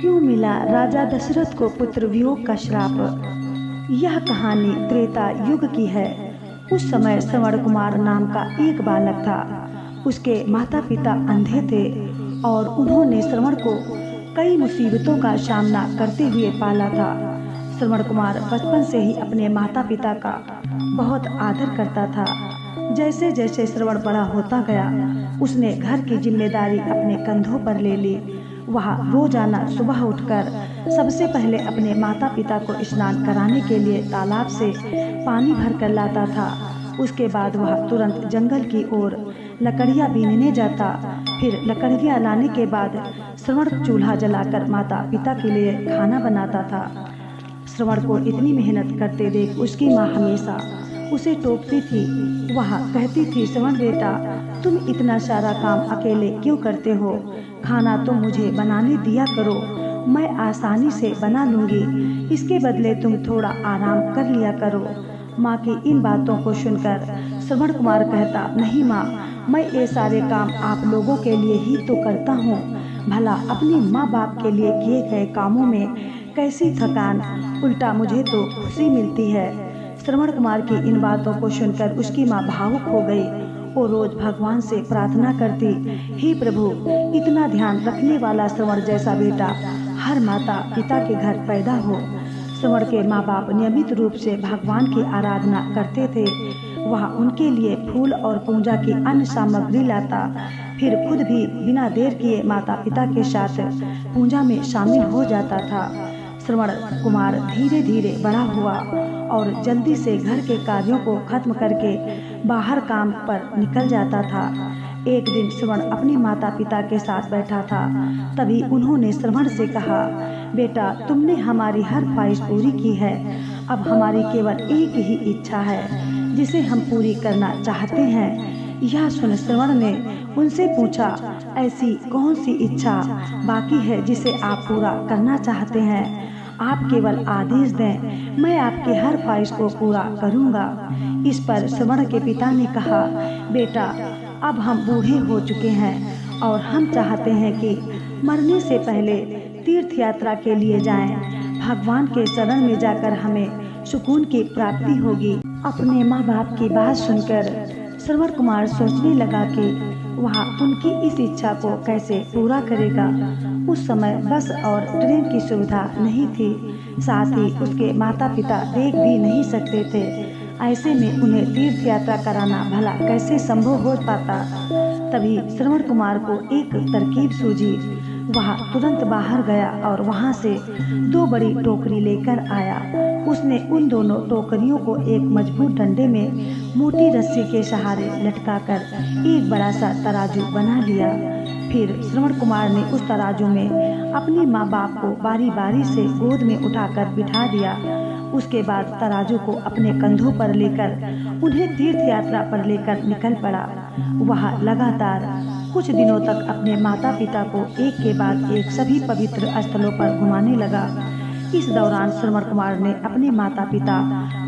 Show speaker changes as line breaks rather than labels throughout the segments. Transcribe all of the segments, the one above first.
क्यों मिला राजा दशरथ को पुत्र वियोग का श्राप। यह कहानी त्रेता युग की है। उस समय श्रवण कुमार नाम का एक बालक था। उसके माता पिता अंधे थे और उन्होंने श्रवण को कई मुसीबतों का सामना करते हुए पाला था। श्रवण कुमार बचपन से ही अपने माता पिता का बहुत आदर करता था। जैसे जैसे श्रवण बड़ा होता गया, उसने घर की जिम्मेदारी अपने कंधों पर ले ली। वह रोजाना सुबह उठकर सबसे पहले अपने माता पिता को स्नान कराने के लिए तालाब से पानी भर कर लाता था। उसके बाद वह तुरंत जंगल की ओर लकड़ियाँ बीनने जाता। फिर लकड़ियाँ लाने के बाद श्रवण चूल्हा जलाकर माता पिता के लिए खाना बनाता था। श्रवण को इतनी मेहनत करते देख उसकी माँ हमेशा उसे टोकती थी। वह कहती थी, श्रवण बेटा, तुम इतना सारा काम अकेले क्यों करते हो? खाना तो मुझे बनाने दिया करो, मैं आसानी से बना लूँगी। इसके बदले तुम थोड़ा आराम कर लिया करो। माँ की इन बातों को सुनकर श्रवण कुमार कहता, नहीं माँ, मैं ये सारे काम आप लोगों के लिए ही तो करता हूँ। भला अपनी माँ बाप के लिए किए गए कामों में कैसी थकान, उल्टा मुझे तो खुशी मिलती है। श्रवण कुमार की इन बातों को सुनकर उसकी माँ भावुक हो गई। वो रोज भगवान से प्रार्थना करती, हे प्रभु, इतना ध्यान रखने वाला श्रवण जैसा बेटा हर माता पिता के घर पैदा हो। श्रवण के माँ बाप नियमित रूप से भगवान की आराधना करते थे। वह उनके लिए फूल और पूजा की अन्य सामग्री लाता, फिर खुद भी बिना देर किए माता पिता के साथ पूजा में शामिल हो जाता था। श्रवण कुमार धीरे धीरे बड़ा हुआ और जल्दी से घर के कार्यों को खत्म करके बाहर काम पर निकल जाता था। एक दिन श्रवण अपने माता पिता के साथ बैठा था। तभी उन्होंने श्रवण से कहा, बेटा, तुमने हमारी हर ख्वाहिश पूरी की है। अब हमारी केवल एक ही इच्छा है जिसे हम पूरी करना चाहते हैं। यह सुन श्रवण ने उनसे पूछा, ऐसी कौन सी इच्छा बाकी है जिसे आप पूरा करना चाहते हैं? आप केवल आदेश दें, मैं आपकी हर ख्वाहिश को पूरा करूंगा। इस पर श्रवण के पिता ने कहा, बेटा, अब हम बूढ़े हो चुके हैं और हम चाहते हैं कि मरने से पहले तीर्थ यात्रा के लिए जाएं। भगवान के शरण में जाकर हमें सुकून की प्राप्ति होगी। अपने माँ बाप की बात सुनकर श्रवण कुमार सोचने लगा कि वह उनकी इस इच्छा को कैसे पूरा करेगा। उस समय बस और ट्रेन की सुविधा नहीं थी, साथ ही उसके माता पिता देख भी नहीं सकते थे। ऐसे में उन्हें तीर्थ यात्रा कराना भला कैसे संभव हो पाता। तभी श्रवण कुमार को एक तरकीब सूझी। वह तुरंत बाहर गया और वहां से 2 बड़ी टोकरी लेकर आया। उसने उन दोनों टोकरियों को एक मजबूत डंडे में मोटी रस्सी के सहारे लटकाकर एक बड़ा सा तराजू बना लिया। फिर श्रवण कुमार ने उस तराजू में अपने माँ बाप को बारी बारी से गोद में उठाकर बिठा दिया। उसके बाद तराजू को अपने कंधों पर लेकर उन्हें तीर्थ यात्रा पर लेकर निकल पड़ा। वह लगातार कुछ दिनों तक अपने माता पिता को एक के बाद एक सभी पवित्र स्थलों पर घुमाने लगा। इस दौरान श्रवण कुमार ने अपने माता पिता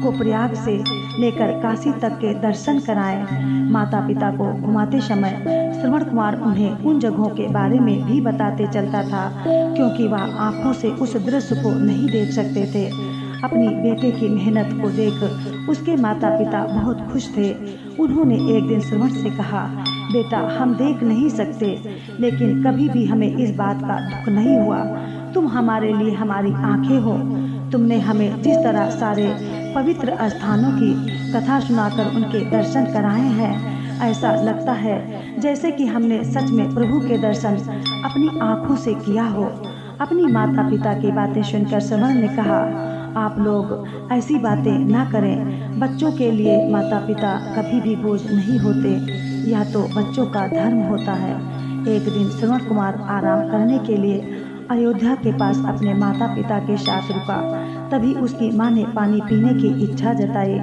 को प्रयाग से लेकर काशी तक के दर्शन कराए। माता पिता को घुमाते समय श्रवण कुमार उन्हें उन जगहों के बारे में भी बताते चलता था, क्योंकि वह आंखों से उस दृश्य को नहीं देख सकते थे। अपनी बेटे की मेहनत को देख उसके माता पिता बहुत खुश थे। उन्होंने एक दिन श्रवण से कहा, बेटा, हम देख नहीं सकते, लेकिन कभी भी हमें इस बात का दुख नहीं हुआ। तुम हमारे लिए हमारी आंखें हो। तुमने हमें जिस तरह सारे पवित्र स्थानों की कथा सुनाकर उनके दर्शन कराए हैं, ऐसा लगता है जैसे कि हमने सच में प्रभु के दर्शन अपनी आंखों से किया हो। अपनी माता पिता की बातें सुनकर श्रवण ने कहा, आप लोग ऐसी बातें ना करें। बच्चों के लिए माता पिता कभी भी बोझ नहीं होते, यह तो बच्चों का धर्म होता है। एक दिन श्रवण कुमार आराम करने के लिए अयोध्या के पास अपने माता पिता के साथ रुका। तभी उसकी माँ ने पानी पीने की इच्छा जताई।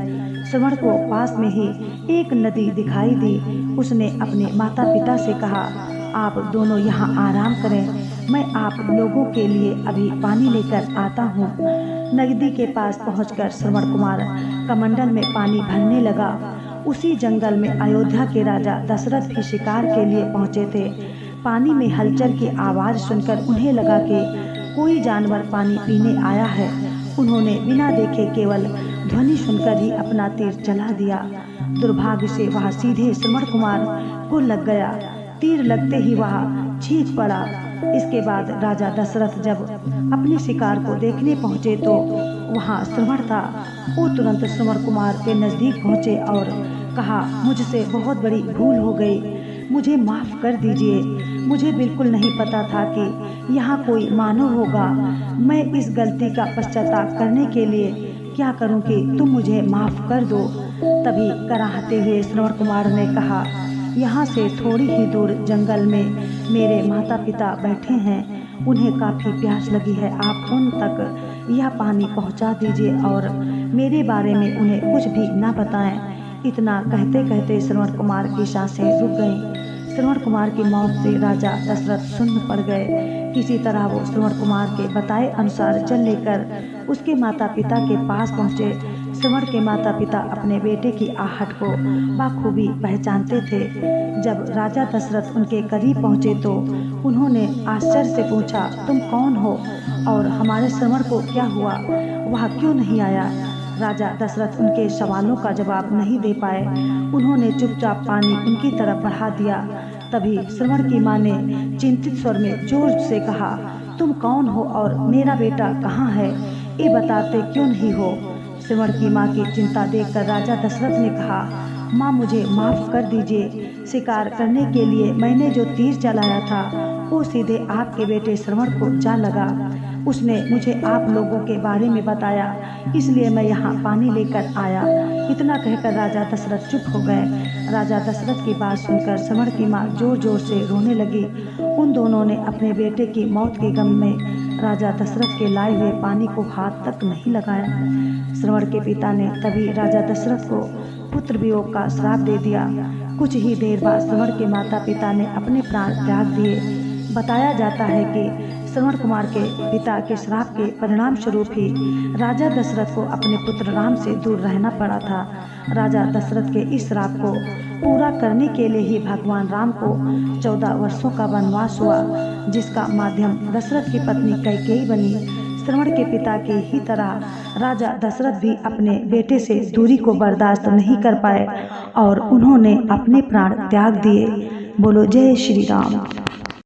श्रवण को पास में ही एक नदी दिखाई दी। उसने अपने माता पिता से कहा, आप दोनों यहाँ आराम करें, मैं आप लोगों के लिए अभी पानी लेकर आता हूँ। नदी के पास पहुंचकर श्रवण कुमार कमंडल में पानी भरने लगा। उसी जंगल में अयोध्या के राजा दशरथ भी शिकार के लिए पहुंचे थे। पानी में हलचल की आवाज़ सुनकर उन्हें लगा कि कोई जानवर पानी पीने आया है। उन्होंने बिना देखे केवल ध्वनि सुनकर ही अपना तीर चला दिया। दुर्भाग्य से वह सीधे श्रवण कुमार को लग गया। तीर लगते ही वह चीख पड़ा। इसके बाद राजा दशरथ जब अपने शिकार को देखने पहुंचे तो वहां श्रवण था। वो तुरंत श्रवण कुमार के नजदीक पहुंचे और कहा, मुझसे बहुत बड़ी भूल हो गई, मुझे माफ कर दीजिए। मुझे बिल्कुल नहीं पता था कि यहाँ कोई मानव होगा। मैं इस गलती का पश्चाताप करने के लिए क्या करूं कि तुम मुझे माफ कर दो। तभी कराहते हुए श्रवण कुमार ने कहा, यहाँ से थोड़ी ही दूर जंगल में मेरे माता पिता बैठे हैं, उन्हें काफ़ी प्यास लगी है। आप उन तक यह पानी पहुँचा दीजिए और मेरे बारे में उन्हें कुछ भी ना बताएं। इतना कहते कहते श्रवण कुमार की सांसें रुक गईं। श्रवण कुमार की मौत से राजा दशरथ सुन्न पड़ गए। किसी तरह वो श्रवण कुमार के बताए अनुसार चल लेकर उसके माता पिता के पास पहुँचे। श्रवण के माता पिता अपने बेटे की आहट को बखूबी पहचानते थे। जब राजा दशरथ उनके करीब पहुँचे तो उन्होंने आश्चर्य से पूछा, तुम कौन हो और हमारे श्रवण को क्या हुआ, वह क्यों नहीं आया? राजा दशरथ उनके सवालों का जवाब नहीं दे पाए। उन्होंने चुपचाप पानी उनकी तरफ बढ़ा दिया। तभी श्रवण की माँ ने चिंतित स्वर में जोर से कहा, तुम कौन हो और मेरा बेटा कहाँ है, ये बताते क्यों नहीं हो? श्रवण की माँ की चिंता देखकर राजा दशरथ ने कहा, माँ मुझे माफ़ कर दीजिए। शिकार करने के लिए मैंने जो तीर चलाया था वो सीधे आपके बेटे श्रवण को जा लगा। उसने मुझे आप लोगों के बारे में बताया, इसलिए मैं यहाँ पानी लेकर आया। इतना कहकर राजा दशरथ चुप हो गए। राजा दशरथ की बात सुनकर श्रवण की माँ जोर जोर से रोने लगी। उन दोनों ने अपने बेटे की मौत के गम में राजा दशरथ के लाए हुए पानी को हाथ तक नहीं लगाया। श्रवण के पिता ने तभी राजा दशरथ को पुत्र वियोग का श्राप दे दिया। कुछ ही देर बाद श्रवण के माता पिता ने अपने प्राण त्याग दिए। बताया जाता है कि श्रवण कुमार के पिता के श्राप के परिणाम स्वरूप ही राजा दशरथ को अपने पुत्र राम से दूर रहना पड़ा था। राजा दशरथ के इस श्राप को पूरा करने के लिए ही भगवान राम को 14 वर्षों का वनवास हुआ, जिसका माध्यम दशरथ की पत्नी कैकेयी बनी। श्रवण के पिता की ही तरह राजा दशरथ भी अपने बेटे से दूरी को बर्दाश्त नहीं कर पाए और उन्होंने अपने प्राण त्याग दिए। बोलो जय श्री राम।